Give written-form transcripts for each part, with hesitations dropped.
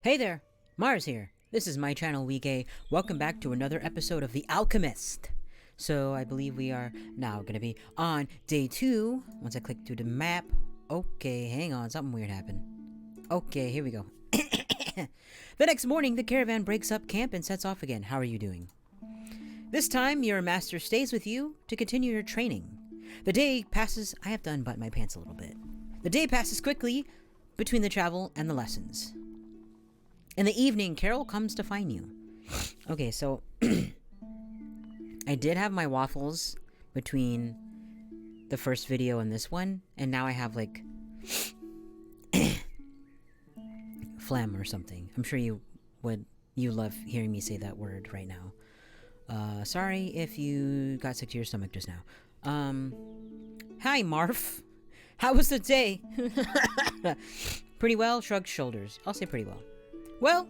Hey there, Mars here. This is my channel, Weekay. Welcome back to another episode of The Alchemist. So I believe we are now going to be on day 2. Once I click through the map. Okay, hang on, something weird happened. Okay, here we go. The next morning, the caravan breaks up camp and sets off again. How are you doing? This time, your master stays with you to continue your training. The day passes... I have to unbutton my pants a little bit. The day passes quickly between the travel and the lessons. In the evening, Carol comes to find you. Okay, so... I did have my waffles between the first video and this one, and now I have, like... phlegm or something. I'm sure you love hearing me say that word right now. Sorry if you got sick to your stomach just now. Hi, Marf. How was the day? Pretty well, shrugged shoulders. I'll say pretty well. Well,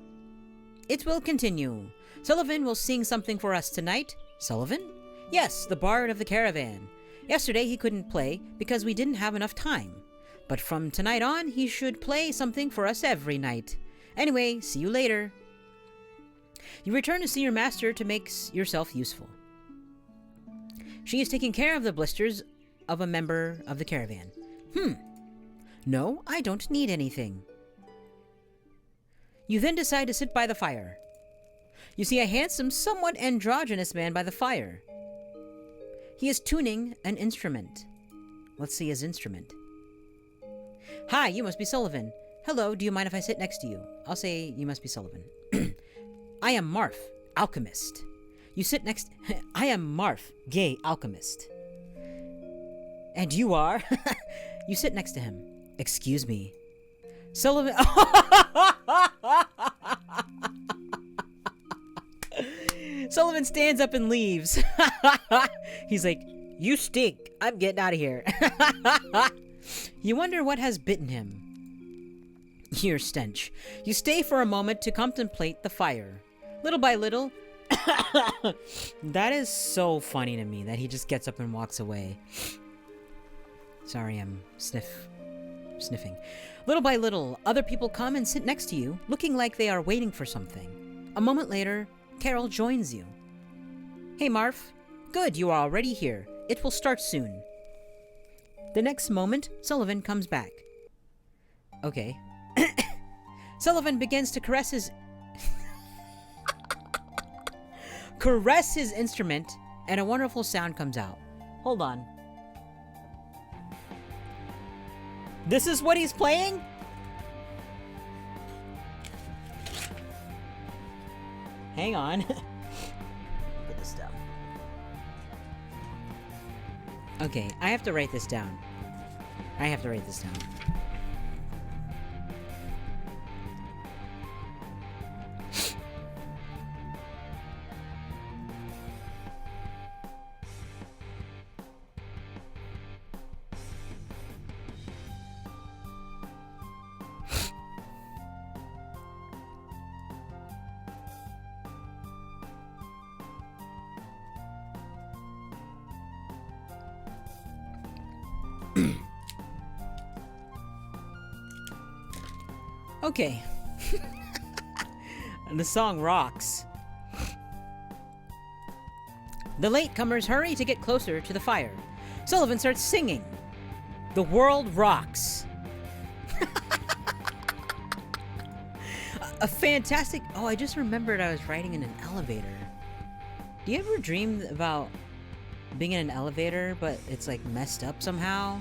it will continue. Sullivan will sing something for us tonight. Sullivan? Yes, the bard of the caravan. Yesterday he couldn't play because we didn't have enough time. But from tonight on, he should play something for us every night. Anyway, see you later. You return to see your master to make yourself useful. She is taking care of the blisters of a member of the caravan. No, I don't need anything. You then decide to sit by the fire. You see a handsome, somewhat androgynous man by the fire. He is tuning an instrument. Let's see his instrument. Hi, you must be Sullivan. Hello, do you mind if I sit next to you? I'll say you must be Sullivan. I am Marf, Alchemist. You sit next... I am Marf, gay alchemist. And you are? You sit next to him. Excuse me. Sullivan... Sullivan stands up and leaves. He's like, you stink. I'm getting out of here. You wonder what has bitten him. Your stench. You stay for a moment to contemplate the fire. Little by little... That is so funny to me that he just gets up and walks away. Sorry, I'm sniffing. Little by little, other people come and sit next to you, looking like they are waiting for something. A moment later, Carol joins you. Hey, Marf. Good, you are already here. It will start soon. The next moment, Sullivan comes back. Okay. Sullivan begins to caress his instrument, and a wonderful sound comes out. Hold on. This is what he's playing? Hang on. Put this down. Okay, I have to write this down. Okay. And the song rocks. The latecomers hurry to get closer to the fire. Sullivan starts singing. The world rocks. A fantastic... Oh, I just remembered I was riding in an elevator. Do you ever dream about being in an elevator, but it's like messed up somehow?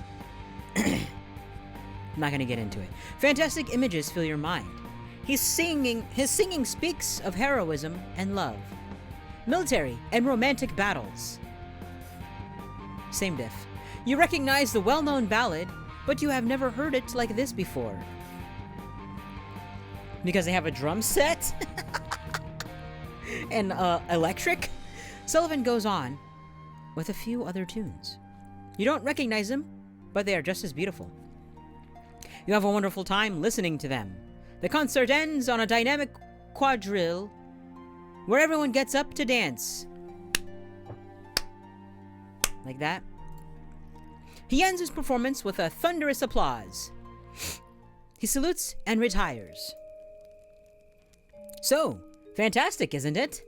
I'm not going to get into it. Fantastic images fill your mind. His singing speaks of heroism and love. Military and romantic battles. Same diff. You recognize the well-known ballad, but you have never heard it like this before. Because they have a drum set? And electric? Sullivan goes on with a few other tunes. You don't recognize them, but they are just as beautiful. You have a wonderful time listening to them. The concert ends on a dynamic quadrille where everyone gets up to dance. Like that. He ends his performance with a thunderous applause. He salutes and retires. So, fantastic, isn't it?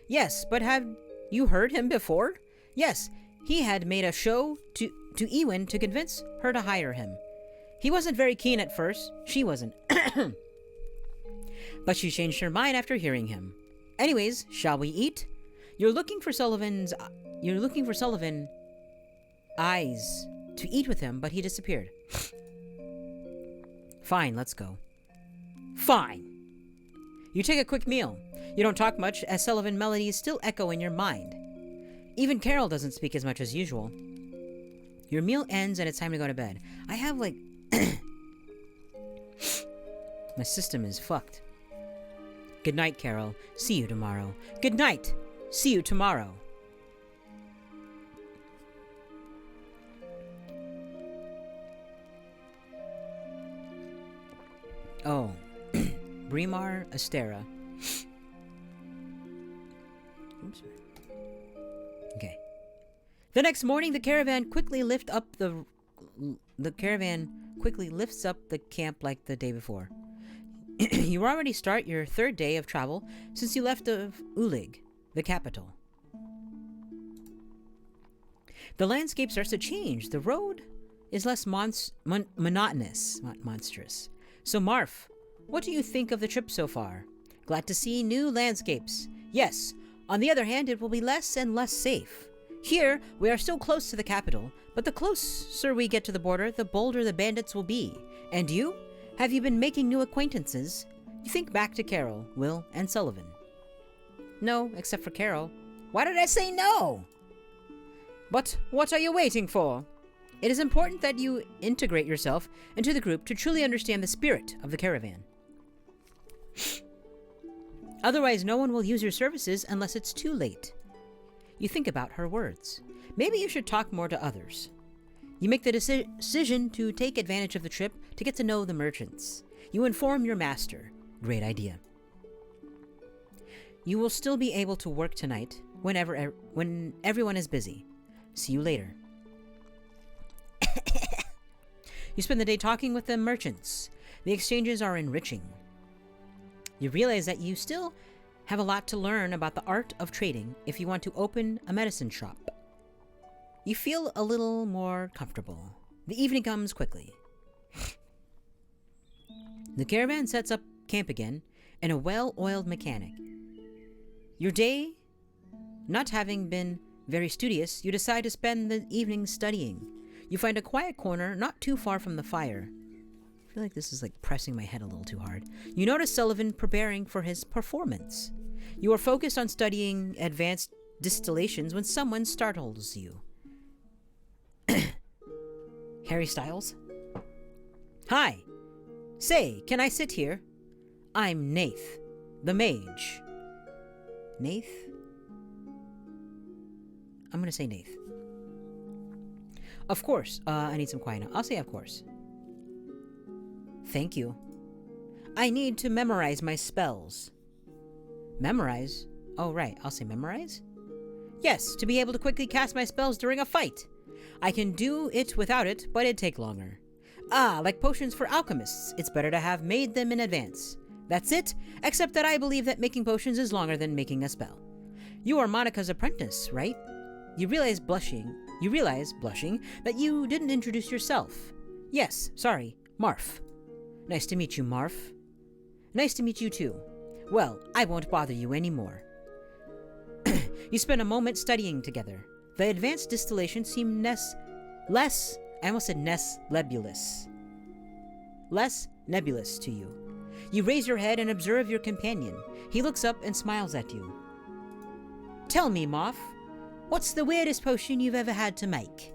Yes, but have you heard him before? Yes, he had made a show to Ewan to convince her to hire him. He wasn't very keen at first. She wasn't. But she changed her mind after hearing him. Anyways, shall we eat? You're looking for Sullivan eyes to eat with him, but he disappeared. Fine, let's go. Fine. You take a quick meal. You don't talk much, as Sullivan melodies still echo in your mind. Even Carol doesn't speak as much as usual. Your meal ends and it's time to go to bed. I have, like... My system is fucked. Good night, Carol. See you tomorrow. Good night. See you tomorrow. Oh. Brimar Astera. Oops. Okay. The next morning, the caravan quickly lifts up the camp like the day before. You already start your third day of travel since you left of Ullrey, the capital. The landscape starts to change. The road is less monotonous, not monstrous. So, Marf, what do you think of the trip so far? Glad to see new landscapes. Yes, on the other hand, it will be less and less safe. Here, we are still close to the capital, but the closer we get to the border, the bolder the bandits will be. And you? Have you been making new acquaintances? You think back to Carol, Will, and Sullivan. No, except for Carol. Why did I say no? But what are you waiting for? It is important that you integrate yourself into the group to truly understand the spirit of the caravan. Otherwise, no one will use your services unless it's too late. You think about her words. Maybe you should talk more to others. You make the decision to take advantage of the trip to get to know the merchants. You inform your master. Great idea. You will still be able to work tonight when everyone is busy. See you later. You spend the day talking with the merchants. The exchanges are enriching. You realize that you still have a lot to learn about the art of trading if you want to open a medicine shop. You feel a little more comfortable. The evening comes quickly. The caravan sets up camp again in a well-oiled mechanic. Your day, not having been very studious, you decide to spend the evening studying. You find a quiet corner not too far from the fire. I feel like this is like pressing my head a little too hard. You notice Sullivan preparing for his performance. You are focused on studying advanced distillations when someone startles you. Harry Styles? Hi. Say, can I sit here? I'm Nath, the mage. Nath? I'm gonna say Nath. Of course. I need some quiet now. I'll say of course. Thank you. I need to memorize my spells. Memorize? Oh, right. I'll say memorize? Yes, to be able to quickly cast my spells during a fight. I can do it without it, but it'd take longer. Ah, like potions for alchemists. It's better to have made them in advance. That's it, except that I believe that making potions is longer than making a spell. You are Monica's apprentice, right? You realize, blushing, that you didn't introduce yourself. Yes, sorry, Marf. Nice to meet you, Marf. Nice to meet you too. Well, I won't bother you anymore. You spend a moment studying together. The advanced distillation seemed less nebulous. Less nebulous to you. You raise your head and observe your companion. He looks up and smiles at you. Tell me, Marf, what's the weirdest potion you've ever had to make?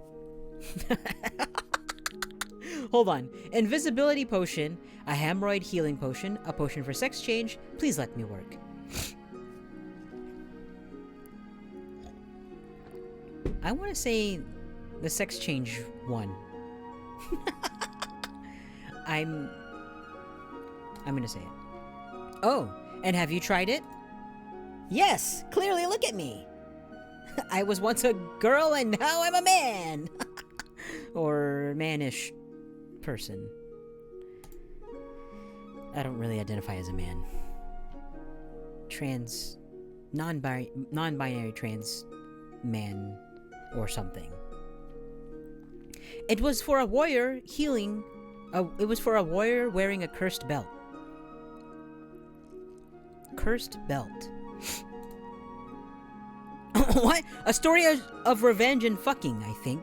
Hold on. Invisibility potion, a hemorrhoid healing potion, a potion for sex change. Please let me work. I want to say the sex change one. I'm going to say it. Oh, and have you tried it? Yes, clearly look at me. I was once a girl and now I'm a man. Or mannish person. I don't really identify as a man. non-binary trans man or something. It was for a warrior healing. It was for a warrior wearing a cursed belt. Cursed belt. What? A story of revenge and fucking, I think.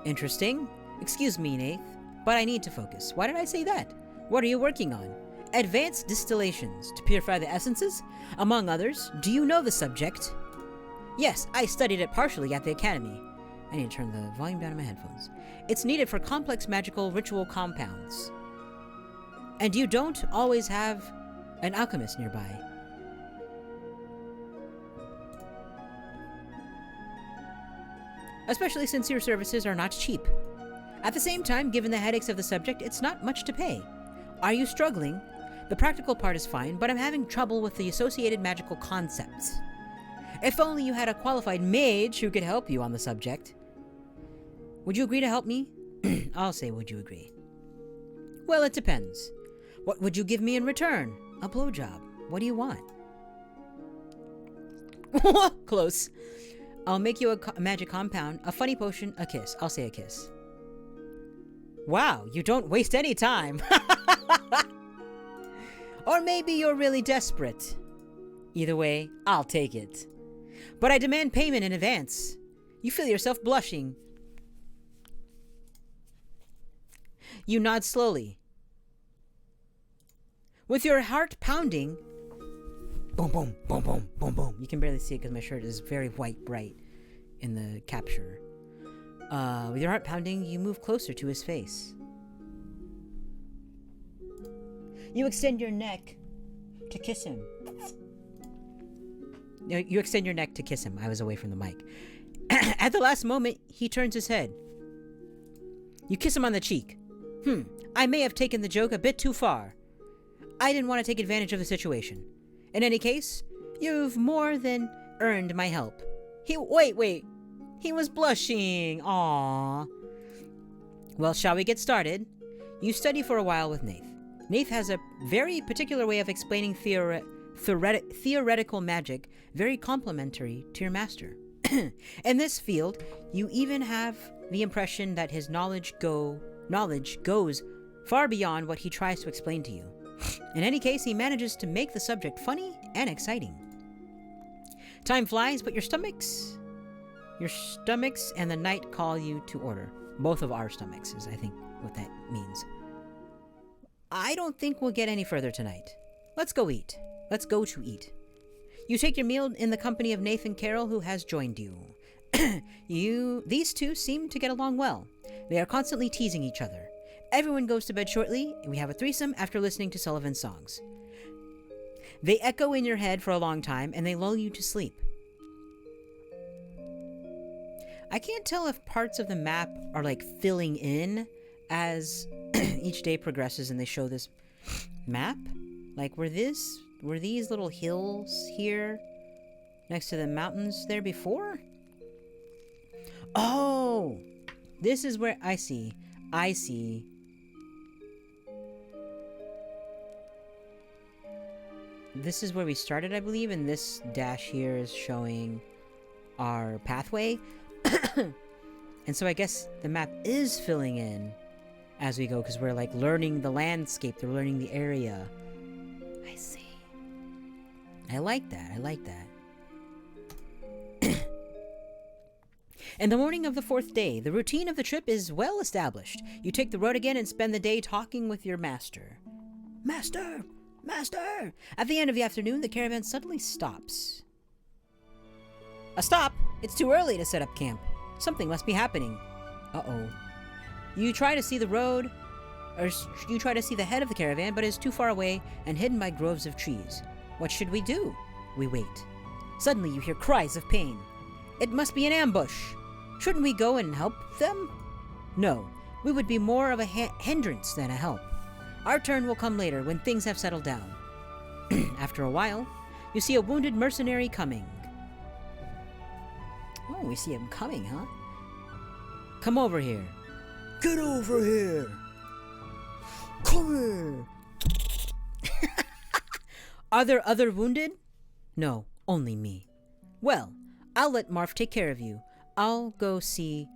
Interesting. Excuse me, Nath, but I need to focus. Why did I say that? What are you working on? Advanced distillations to purify the essences? Among others. Do you know the subject? Yes, I studied it partially at the academy. I need to turn the volume down on my headphones. It's needed for complex magical ritual compounds. And you don't always have an alchemist nearby. Especially since your services are not cheap. At the same time, given the headaches of the subject, it's not much to pay. Are you struggling? The practical part is fine, but I'm having trouble with the associated magical concepts. If only you had a qualified mage who could help you on the subject. Would you agree to help me? I'll say, would you agree? Well, it depends. What would you give me in return? A blowjob. What do you want? Close. I'll make you a magic compound, a funny potion, a kiss. I'll say a kiss. Wow, you don't waste any time. Or maybe you're really desperate. Either way, I'll take it. But I demand payment in advance. You feel yourself blushing. You nod slowly. With your heart pounding... Boom, boom, boom, boom, boom, boom. You can barely see it because my shirt is very white bright in the capture. With your heart pounding, you move closer to his face. You extend your neck to kiss him. You extend your neck to kiss him. I was away from the mic. At the last moment, he turns his head. You kiss him on the cheek. I may have taken the joke a bit too far. I didn't want to take advantage of the situation. In any case, you've more than earned my help. Wait. He was blushing. Aww. Well, shall we get started? You study for a while with Nath. Nath has a very particular way of explaining theoretical magic, very complementary to your master. In this field, you even have the impression that his knowledge goes far beyond what he tries to explain to you. In any case, he manages to make the subject funny and exciting. Time flies, but your stomachs and the night call you to order. Both of our stomachs is, I think, what that means. I don't think we'll get any further tonight. Let's go eat. Let's go to eat. You take your meal in the company of Nathan Carroll, who has joined you. These two seem to get along well. They are constantly teasing each other. Everyone goes to bed shortly, and we have a threesome after listening to Sullivan's songs. They echo in your head for a long time, and they lull you to sleep. I can't tell if parts of the map are like filling in as each day progresses and they show this map. Like, were these little hills here next to the mountains there before? Oh! This is where I see. This is where we started, I believe, and this dash here is showing our pathway. And so I guess the map is filling in as we go, because we're like learning the landscape, they're learning the area. I see. I like that. In the morning of the fourth day, the routine of the trip is well established. You take the road again and spend the day talking with your master. Master! At the end of the afternoon, the caravan suddenly stops. A stop? It's too early to set up camp. Something must be happening. Uh-oh. You try to see the road, or you try to see the head of the caravan, but it is too far away and hidden by groves of trees. What should we do? We wait. Suddenly you hear cries of pain. It must be an ambush. Shouldn't we go and help them? No, we would be more of a hindrance than a help. Our turn will come later when things have settled down. After a while, you see a wounded mercenary coming. Oh, we see him coming, huh? Come over here. Get over here. Come here. Are there other wounded? No, only me. Well, I'll let Marf take care of you. I'll go see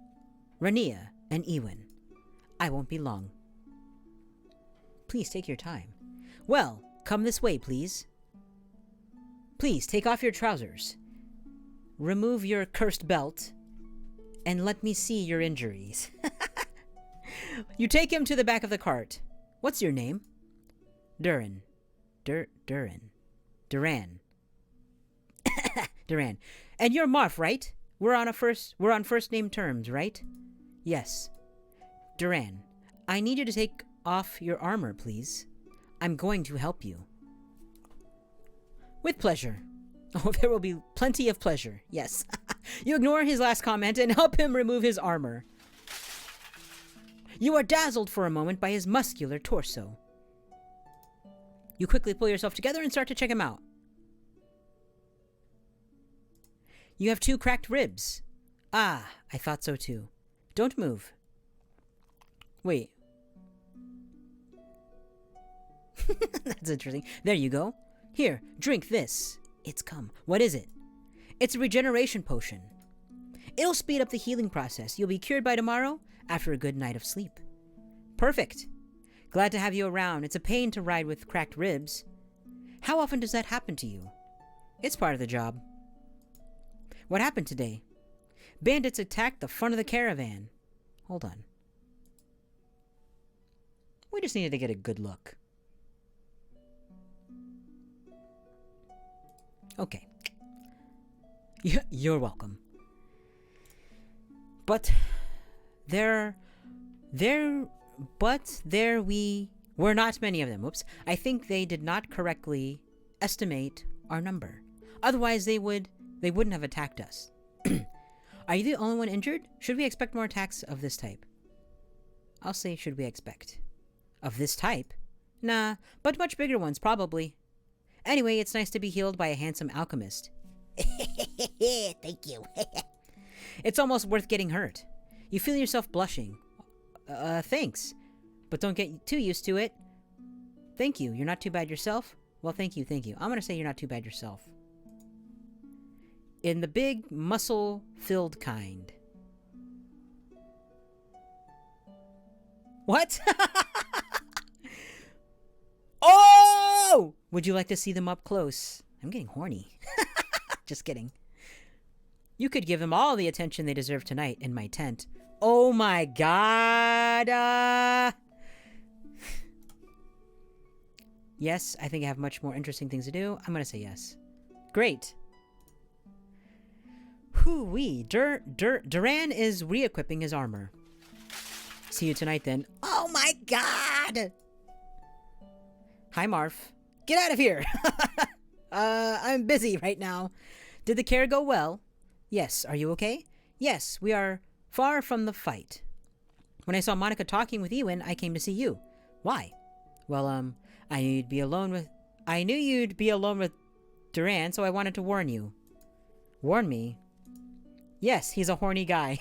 Rania and Ewan. I won't be long. Please take your time. Well, come this way, please. Please, take off your trousers. Remove your cursed belt. And let me see your injuries. You take him to the back of the cart. What's your name? Duran. Duran. Duran. And you're Marf, right? We're on first name terms, right? Yes. Duran, I need you to take off your armor, please. I'm going to help you. With pleasure. Oh, there will be plenty of pleasure. Yes. You ignore his last comment and help him remove his armor. You are dazzled for a moment by his muscular torso. You quickly pull yourself together and start to check him out. You have 2 cracked ribs. Ah, I thought so too. Don't move. Wait. That's interesting. There you go. Here, drink this. It's come. What is it? It's a regeneration potion. It'll speed up the healing process. You'll be cured by tomorrow after a good night of sleep. Perfect. Glad to have you around. It's a pain to ride with cracked ribs. How often does that happen to you? It's part of the job. What happened today? Bandits attacked the front of the caravan. Hold on. We just needed to get a good look. Okay. You're welcome. But there were not many of them. Whoops. I think they did not correctly estimate our number. Otherwise, they wouldn't have attacked us. Are you the only one injured? Should we expect more attacks of this type? I'll say should we expect. Of this type? Nah, but much bigger ones, probably. Anyway, it's nice to be healed by a handsome alchemist. Thank you. It's almost worth getting hurt. You feel yourself blushing. Thanks. But don't get too used to it. Thank you. You're not too bad yourself? Well, thank you. I'm gonna say you're not too bad yourself. In the big, muscle-filled kind. What? Oh! Would you like to see them up close? I'm getting horny. Just kidding. You could give them all the attention they deserve tonight in my tent. Oh my god! Yes, I think I have much more interesting things to do. I'm gonna say yes. Great. Hoo-wee. Duran is re-equipping his armor. See you tonight then. Oh my god! Hi, Marf. Get out of here! I'm busy right now. Did the care go well? Yes. Are you okay? Yes, we are far from the fight. When I saw Monica talking with Ewan, I came to see you. Why? Well, I knew you'd be alone with Duran, so I wanted to warn you. Warn me? Yes, he's a horny guy.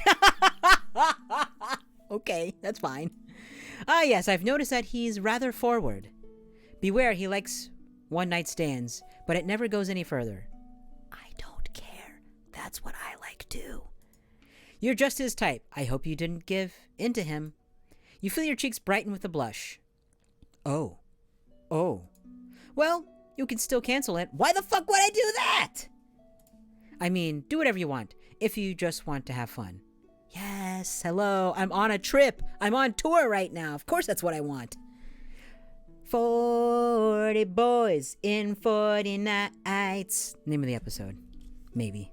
Okay, that's fine. Yes, I've noticed that he's rather forward. Beware, he likes one-night stands, but it never goes any further. I don't care. That's what I like too. You're just his type. I hope you didn't give in to him. You feel your cheeks brighten with a blush. Oh. Well, you can still cancel it. Why the fuck would I do that? I mean, do whatever you want, if you just want to have fun. Yes, hello, I'm on a trip. I'm on tour right now. Of course that's what I want. 40 boys in 40 nights. Name of the episode. Maybe.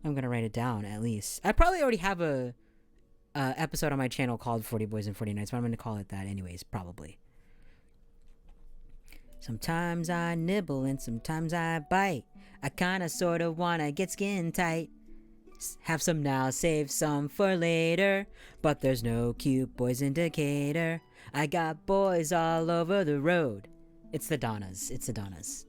I'm gonna write it down, at least. I probably already have a episode on my channel called 40 Boys and 40 Nights, but I'm gonna call it that anyways, probably. Sometimes I nibble and sometimes I bite. I kinda sorta wanna get skin tight. Have some now, save some for later. But there's no cute boys indicator. I got boys all over the road. It's the Donnas.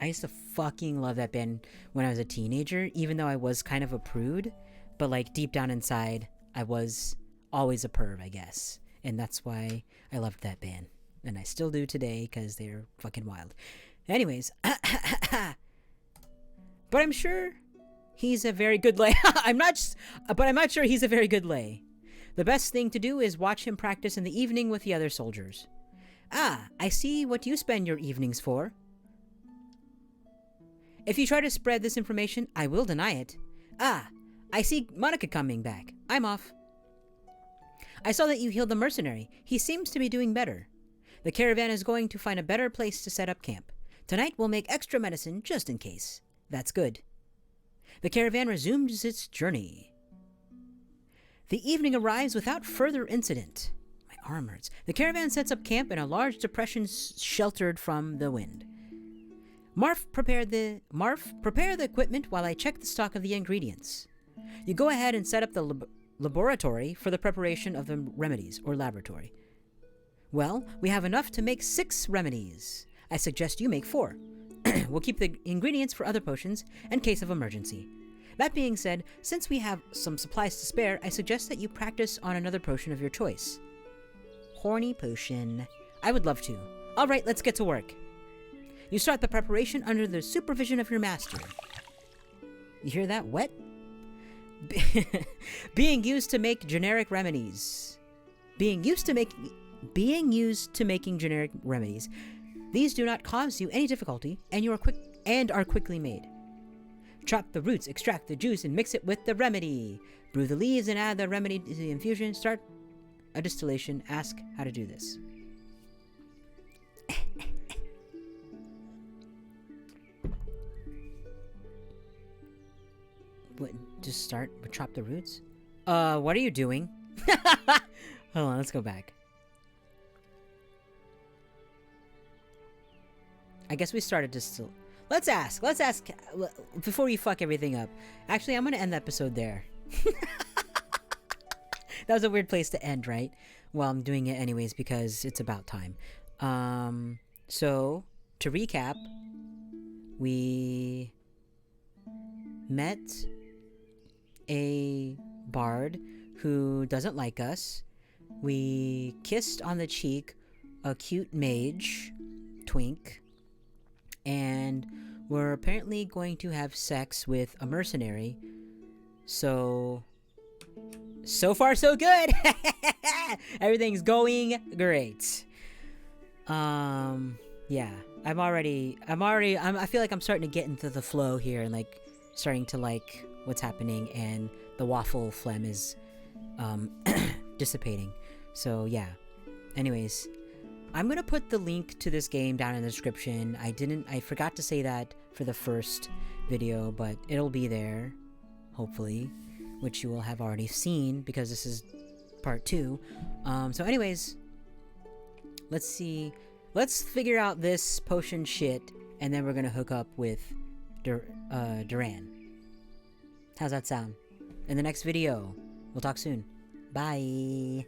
I used to fucking love that band when I was a teenager, even though I was kind of a prude. But like deep down inside, I was always a perv, I guess. And that's why I loved that band. And I still do today because they're fucking wild. Anyways, but I'm sure he's a very good lay. I'm not sure he's a very good lay. The best thing to do is watch him practice in the evening with the other soldiers. Ah, I see what you spend your evenings for. If you try to spread this information, I will deny it. Ah, I see Monica coming back. I'm off. I saw that you healed the mercenary. He seems to be doing better. The caravan is going to find a better place to set up camp. Tonight we'll make extra medicine just in case. That's good. The caravan resumes its journey. The evening arrives without further incident. My arm hurts. The caravan sets up camp in a large depression sheltered from the wind. Prepare the equipment while I check the stock of the ingredients. You go ahead and set up the laboratory for the preparation of the remedies, or laboratory. Well, we have enough to make 6 remedies. I suggest you make 4. We'll keep the ingredients for other potions in case of emergency. That being said, since we have some supplies to spare, I suggest that you practice on another potion of your choice. Horny potion. I would love to. Alright, let's get to work. You start the preparation under the supervision of your master. You hear that? What? Being used to make generic remedies. Being used to making generic remedies. These do not cause you any difficulty, and are quickly made. Chop the roots, extract the juice, and mix it with the remedy. Brew the leaves and add the remedy to the infusion. Start a distillation. Ask how to do this. What? Just start with chop the roots? What are you doing? Hold on, let's go back. I guess we started to still... Let's ask, before we fuck everything up. Actually, I'm gonna end the episode there. That was a weird place to end, right? Well, I'm doing it anyways because it's about time. So, to recap, we met a bard who doesn't like us. We kissed on the cheek a cute mage, Twink, and we're apparently going to have sex with a mercenary. So far so good. Everything's going great. Yeah, I feel like I'm starting to get into the flow here and like starting to like what's happening, and the waffle phlegm is dissipating. So yeah, anyways, I'm gonna put the link to this game down in the description. I forgot to say that for the first video, but it'll be there, hopefully, which you will have already seen because this is part 2. So anyways, let's figure out this potion shit, and then we're gonna hook up with Duran. How's that sound? In the next video. We'll talk soon. Bye.